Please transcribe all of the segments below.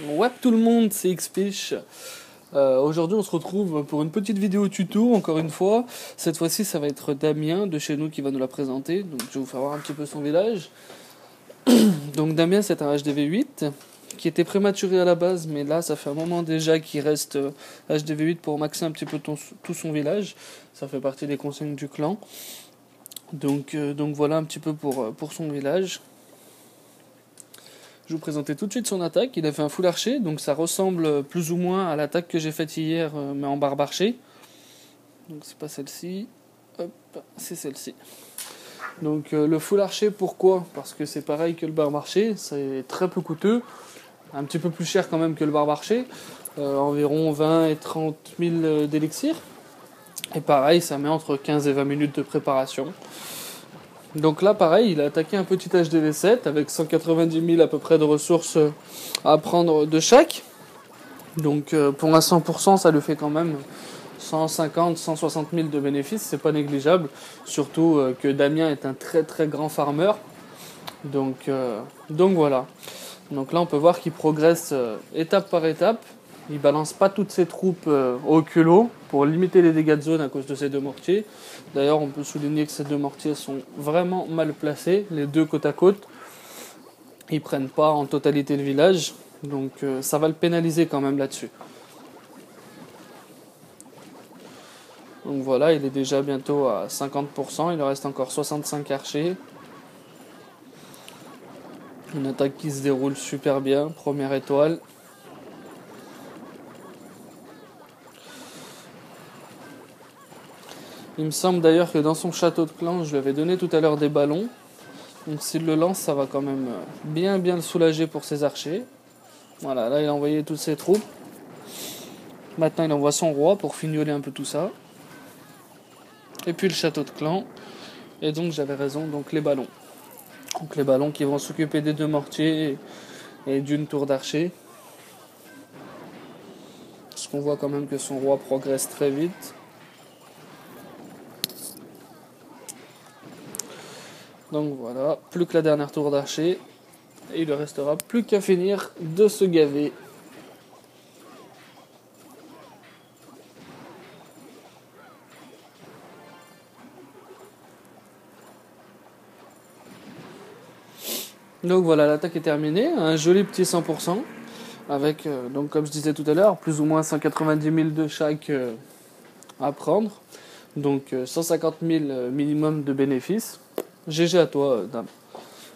Ouais, tout le monde, c'est Xfish. Aujourd'hui, on se retrouve pour une petite vidéo tuto, encore une fois. Cette fois-ci, ça va être Damien de chez nous qui va nous la présenter. Donc, je vais vous faire voir un petit peu son village. Donc, Damien, c'est un HDV8 qui était prématuré à la base, mais là, ça fait un moment déjà qu'il reste HDV8 pour maxer un petit peu tout son village. Ça fait partie des consignes du clan. Donc voilà un petit peu pour son village. Je vais vous présenter tout de suite son attaque. Il a fait un full archer, donc ça ressemble plus ou moins à l'attaque que j'ai faite hier, mais en barbe archer. Donc c'est pas celle-ci, hop, c'est celle-ci. Donc le full archer, pourquoi? Parce que c'est pareil que le barbe archer, c'est très peu coûteux, un petit peu plus cher quand même que le barbe archer, environ 20 et 30 000 d'élixir. Et pareil, ça met entre 15 et 20 minutes de préparation. Donc là, pareil, il a attaqué un petit HDV7 avec 190 000 à peu près de ressources à prendre de chaque. Donc pour un 100%, ça lui fait quand même 150, 160 000 de bénéfices, c'est pas négligeable. Surtout que Damien est un très très grand farmer. Donc voilà. Donc là, on peut voir qu'il progresse étape par étape. Il balance pas toutes ses troupes au culot pour limiter les dégâts de zone à cause de ces deux mortiers. D'ailleurs, on peut souligner que ces deux mortiers sont vraiment mal placés, les deux côte à côte. Ils prennent pas en totalité le village, donc ça va le pénaliser quand même là-dessus. Donc voilà, il est déjà bientôt à 50%, il lui reste encore 65 archers. Une attaque qui se déroule super bien, première étoile. Il me semble d'ailleurs que dans son château de clan, je lui avais donné tout à l'heure des ballons. Donc s'il le lance, ça va quand même bien le soulager pour ses archers. Voilà, là il a envoyé toutes ses troupes. Maintenant il envoie son roi pour fignoler un peu tout ça. Et puis le château de clan. Et donc j'avais raison, donc les ballons. Donc les ballons qui vont s'occuper des deux mortiers et d'une tour d'archer. Parce qu'on voit quand même que son roi progresse très vite. Donc voilà, plus que la dernière tour d'archer. Et il ne restera plus qu'à finir de se gaver. Donc voilà, l'attaque est terminée. Un joli petit 100%. Avec, donc comme je disais tout à l'heure, plus ou moins 190 000 de chaque à prendre. Donc 150 000 minimum de bénéfices. GG à toi, dame.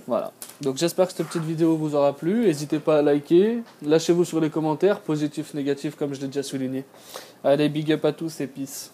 Voilà. Donc j'espère que cette petite vidéo vous aura plu. N'hésitez pas à liker. Lâchez-vous sur les commentaires, positifs, négatifs, comme je l'ai déjà souligné. Allez, big up à tous et peace.